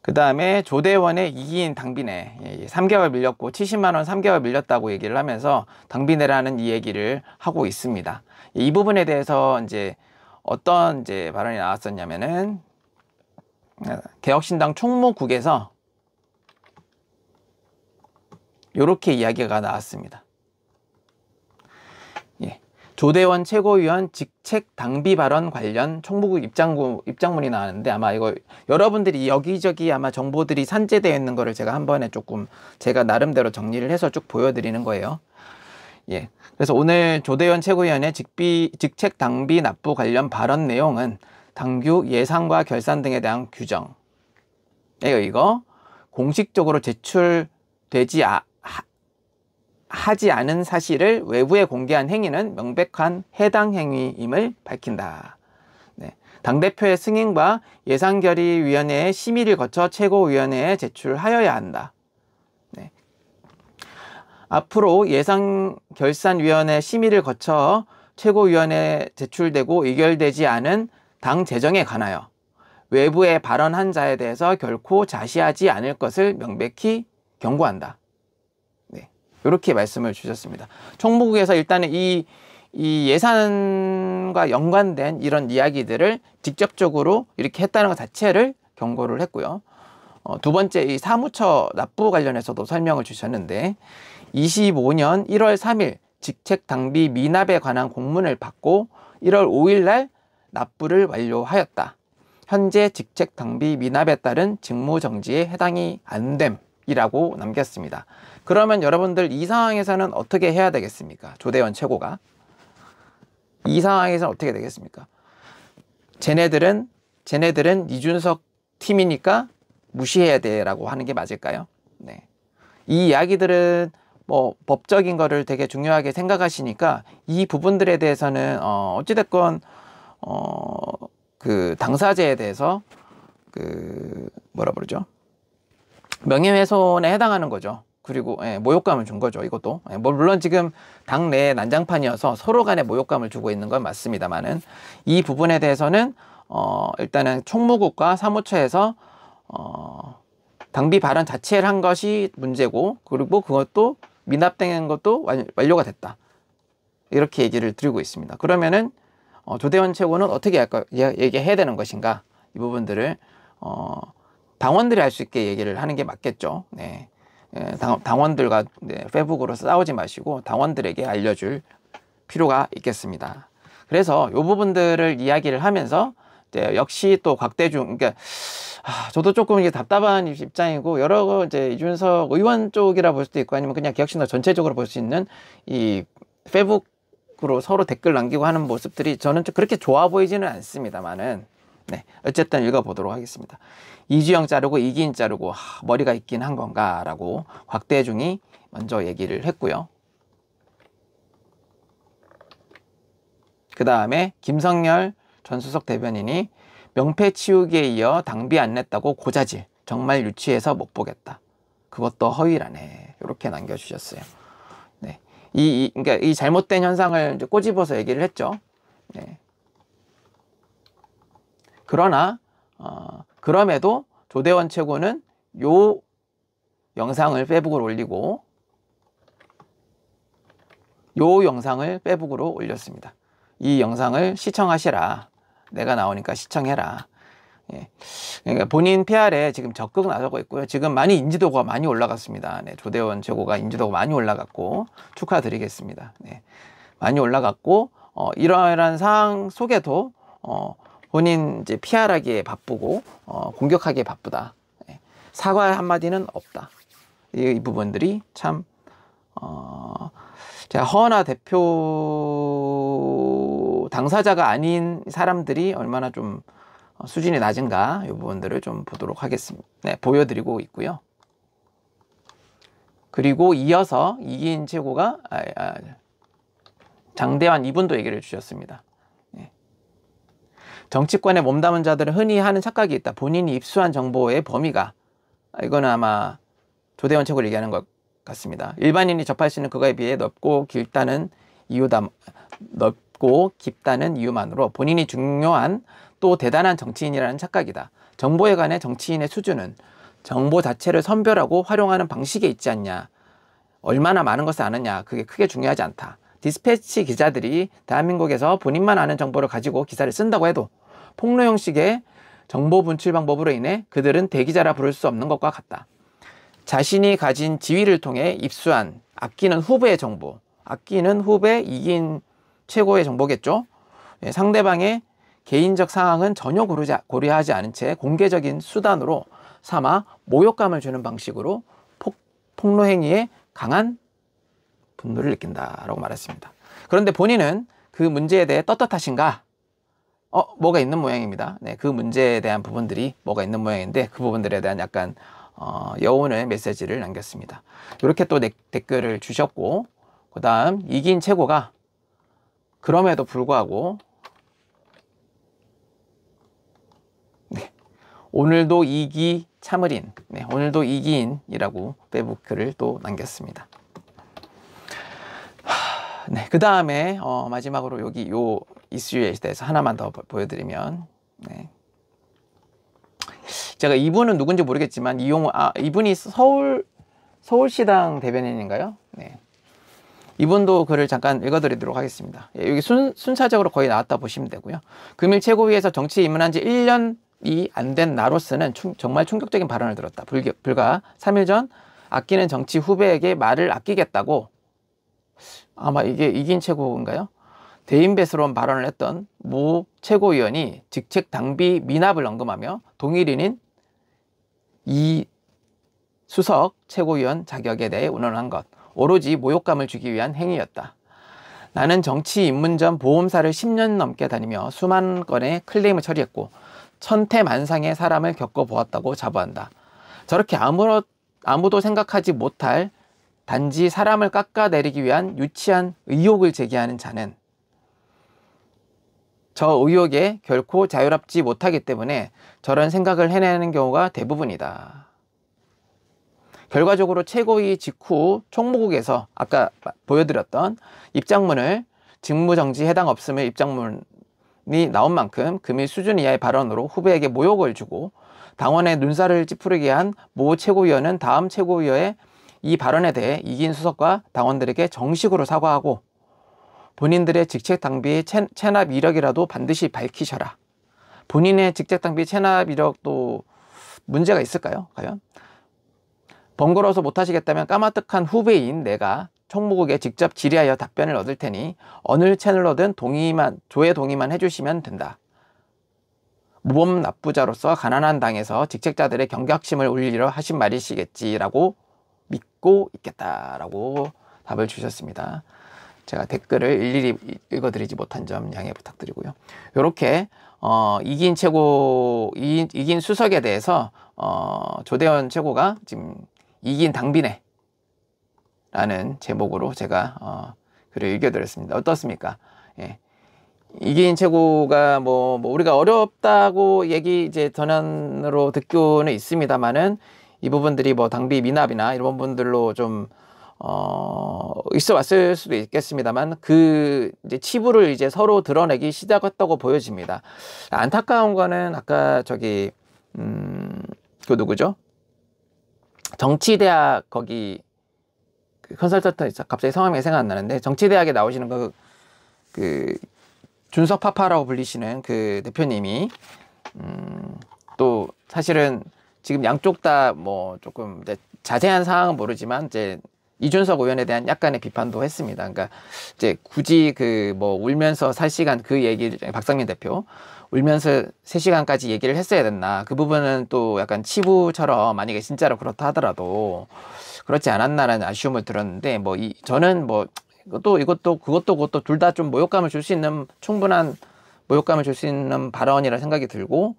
그 다음에 조대원의 2기인 당비내 3개월 밀렸고 70만 원 3개월 밀렸다고 얘기를 하면서 당비내라는 이 얘기를 하고 있습니다. 이 부분에 대해서 이제 어떤 이제 발언이 나왔었냐면은 개혁신당 총무국에서 이렇게 이야기가 나왔습니다. 조대원 최고위원 직책 당비 발언 관련 총무국 입장문이 나왔는데, 아마 이거 여러분들이 여기저기 아마 정보들이 산재되어 있는 거를 제가 한 번에 조금 제가 나름대로 정리를 해서 쭉 보여드리는 거예요. 그래서 오늘 조대원 최고위원의 직책 당비 납부 관련 발언 내용은 당규 예산과 결산 등에 대한 규정, 이거 공식적으로 제출되지 하지 않은 사실을 외부에 공개한 행위는 명백한 해당 행위임을 밝힌다. 당대표의 승인과 예산결의위원회의 심의를 거쳐 최고위원회에 제출하여야 한다. 앞으로 예산결산위원회 심의를 거쳐 최고위원회에 제출되고 의결되지 않은 당 재정에 관하여 외부에 발언한 자에 대해서 결코 자시하지 않을 것을 명백히 경고한다. 이렇게 말씀을 주셨습니다. 총무국에서 일단은 이 예산과 연관된 이런 이야기들을 직접적으로 이렇게 했다는 것 자체를 경고를 했고요. 두 번째, 이 사무처 납부 관련해서도 설명을 주셨는데 25년 1월 3일 직책 당비 미납에 관한 공문을 받고 1월 5일 날 납부를 완료하였다. 현재 직책 당비 미납에 따른 직무 정지에 해당이 안 됨이라고 남겼습니다. 그러면 여러분들 이 상황에서는 어떻게 해야 되겠습니까? 조대원 최고가 이 상황에서는 어떻게 되겠습니까? 쟤네들은 이준석 팀이니까 무시해야 돼라고 하는 게 맞을까요? 이 이야기들은 뭐 법적인 거를 되게 중요하게 생각하시니까 이 부분들에 대해서는 어찌됐건 그 당사자에 대해서 그 뭐라 그러죠? 명예훼손에 해당하는 거죠. 그리고 모욕감을 준 거죠. 이것도 물론 지금 당내에 난장판이어서 서로 간에 모욕감을 주고 있는 건 맞습니다만은 이 부분에 대해서는 일단은 총무국과 사무처에서 당비 발언 자체를 한 것이 문제고, 그리고 그것도 미납된 것도 완료가 됐다, 이렇게 얘기를 드리고 있습니다. 그러면은 조대원 최고는 어떻게 얘기해야 되는 것인가, 이 부분들을 당원들이 할 수 있게 얘기를 하는 게 맞겠죠. 당원들과 페북으로 싸우지 마시고 당원들에게 알려줄 필요가 있겠습니다. 그래서 이 부분들을 이야기를 하면서 역시 또 곽대중, 그러니까 저도 조금 이게 답답한 입장이고, 여러 이제 이준석 의원 쪽이라 볼 수도 있고 아니면 그냥 개혁신당 전체적으로 볼 수 있는 이 페북으로 서로 댓글 남기고 하는 모습들이 저는 좀 그렇게 좋아 보이지는 않습니다만은 어쨌든 읽어보도록 하겠습니다. 이주영 자르고 이기인 자르고 머리가 있긴 한 건가 라고 곽대중이 먼저 얘기를 했고요. 그 다음에 김성열 전수석 대변인이 명패 치우기에 이어 당비 안 냈다고 고자질, 정말 유치해서 못 보겠다, 그것도 허위라네, 이렇게 남겨주셨어요. 그러니까 이 잘못된 현상을 이제 꼬집어서 얘기를 했죠. 그러나 그럼에도 조대원 최고는 요 영상을 페북으로 올리고 요 영상을 페북으로 올렸습니다. 이 영상을 시청하시라, 내가 나오니까 시청해라. 그러니까 본인 PR에 지금 적극 나서고 있고요. 지금 많이 인지도가 많이 올라갔습니다. 조대원 최고가 인지도가 많이 올라갔고 축하드리겠습니다. 많이 올라갔고 이러한 상황 속에도 본인 이제 PR하기에 바쁘고 공격하기에 바쁘다. 사과 한마디는 없다. 이 부분들이 참 제가 허은하 대표 당사자가 아닌 사람들이 얼마나 좀 수준이 낮은가, 이 부분들을 좀 보도록 하겠습니다. 보여드리고 있고요. 그리고 이어서 이기인 최고가 장대환 이분도 얘기를 주셨습니다. 정치권에 몸담은 자들은 흔히 하는 착각이 있다. 본인이 입수한 정보의 범위가, 이거는 아마 조대원 최고를 얘기하는 것 같습니다. 일반인이 접할 수 있는 그거에 비해 넓고 깊다는 이유만으로 본인이 중요한 또 대단한 정치인이라는 착각이다. 정보에 관해 정치인의 수준은 정보 자체를 선별하고 활용하는 방식에 있지 않냐. 얼마나 많은 것을 아느냐. 그게 크게 중요하지 않다. 디스패치 기자들이 대한민국에서 본인만 아는 정보를 가지고 기사를 쓴다고 해도 폭로 형식의 정보 분출 방법으로 인해 그들은 대기자라 부를 수 없는 것과 같다. 자신이 가진 지위를 통해 입수한 아끼는 후배의 정보, 아끼는 후배 이긴 최고의 정보겠죠. 상대방의 개인적 상황은 전혀 고려하지 않은 채 공개적인 수단으로 삼아 모욕감을 주는 방식으로 폭로 행위에 강한 분노를 느낀다라고 말했습니다. 그런데 본인은 그 문제에 대해 떳떳하신가? 뭐가 있는 모양입니다. 네, 그 문제에 대한 부분들이 뭐가 있는 모양인데 그 부분들에 대한 약간 여운의 메시지를 남겼습니다. 이렇게 또 댓글을 주셨고, 그 다음 이긴 최고가 그럼에도 불구하고 오늘도 이기 참을인, 오늘도 이기인이라고 페이스북 글을 또 남겼습니다. 네, 그 다음에 마지막으로 여기 요 이슈에 대해서 하나만 더 보여드리면, 제가 이분은 누군지 모르겠지만 이분이 서울시당 대변인인가요? 네. 이분도 글을 잠깐 읽어드리도록 하겠습니다. 여기 순차적으로 거의 나왔다 보시면 되고요. 금일 최고위에서 정치에 입문한 지 1년이 안 된 나로서는 정말 충격적인 발언을 들었다. 불과 3일 전 아끼는 정치 후배에게 말을 아끼겠다고, 아마 이게 이긴 최고인가요? 대인배스러운 발언을 했던 모 최고위원이 직책 당비 미납을 언급하며 동일인인 이 수석 최고위원 자격에 대해 운운한 것, 오로지 모욕감을 주기 위한 행위였다. 나는 정치 입문 전 보험사를 10년 넘게 다니며 수만 건의 클레임을 처리했고 천태만상의 사람을 겪어보았다고 자부한다. 저렇게 아무도 생각하지 못할 단지 사람을 깎아내리기 위한 유치한 의혹을 제기하는 자는 저 의혹에 결코 자유롭지 못하기 때문에 저런 생각을 해내는 경우가 대부분이다. 결과적으로 최고위 직후 총무국에서 아까 보여드렸던 입장문을 직무정지 해당 없음의 입장문이 나온 만큼 금일 수준 이하의 발언으로 후배에게 모욕을 주고 당원의 눈살을 찌푸리게 한 모 최고위원은 다음 최고위원의 이 발언에 대해 이긴 수석과 당원들에게 정식으로 사과하고 본인들의 직책 당비의 체납 이력이라도 반드시 밝히셔라. 본인의 직책 당비 체납 이력도 문제가 있을까요? 과연? 번거로워서 못하시겠다면 까마득한 후배인 내가 총무국에 직접 질의하여 답변을 얻을 테니 어느 채널로든 조회 동의만 해주시면 된다. 모범 납부자로서 가난한 당에서 직책자들의 경각심을 울리려 하신 말이시겠지라고 믿고 있겠다라고 답을 주셨습니다. 제가 댓글을 일일이 읽어드리지 못한 점 양해 부탁드리고요. 이렇게 이긴 수석에 대해서 조대원 최고가 지금 이긴 당비네 라는 제목으로 제가 글을 읽어드렸습니다. 어떻습니까? 예. 이긴 최고가 뭐 우리가 어렵다고 이제 전환으로 듣고는 있습니다만은 이 부분들이 뭐 당비 미납이나 이런 분들로 좀 있어 왔을 수도 있겠습니다만 이제 치부를 이제 서로 드러내기 시작했다고 보여집니다. 안타까운 거는 아까 그 누구죠? 정치대학 거기 컨설턴트 갑자기 성함이 생각 안 나는데 정치대학에 나오시는 그 준석 파파라고 불리시는 그 대표님이 또 사실은 지금 양쪽 다 뭐 조금 이제 자세한 사항은 모르지만 이제 이준석 의원에 대한 약간의 비판도 했습니다. 그러니까 이제 굳이 울면서 4시간 그 얘기를 박상민 대표 울면서 3시간까지 얘기를 했어야 됐나. 그 부분은 또 약간 치부처럼 만약에 진짜로 그렇다 하더라도 그렇지 않았나라는 아쉬움을 들었는데 저는 그것도 둘 다 좀 모욕감을 줄 수 있는 충분한 모욕감을 줄 수 있는 발언이라 생각이 들고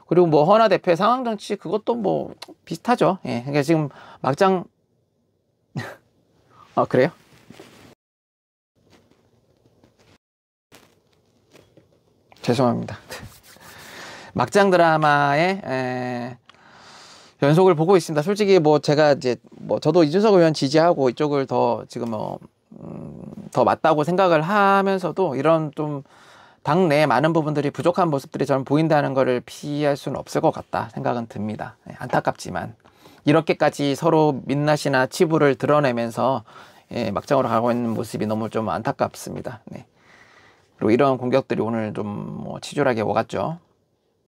그리고 허나 대표의 상황 정치 그것도 비슷하죠. 예. 그러니까 지금 막장 그래요? 죄송합니다. 막장 드라마의 연속을 보고 있습니다. 솔직히 제가 이제 저도 이준석 의원 지지하고 이쪽을 더 지금 더 맞다고 생각을 하면서도 이런 좀 당내 많은 부분들이 부족한 모습들이 저는 보인다는 것을 피할 수는 없을 것 같다 생각은 듭니다. 네, 안타깝지만 이렇게까지 서로 민낯이나 치부를 드러내면서 예, 막장으로 가고 있는 모습이 너무 좀 안타깝습니다. 네. 그리고 이런 공격들이 오늘 좀 뭐 치졸하게 오갔죠.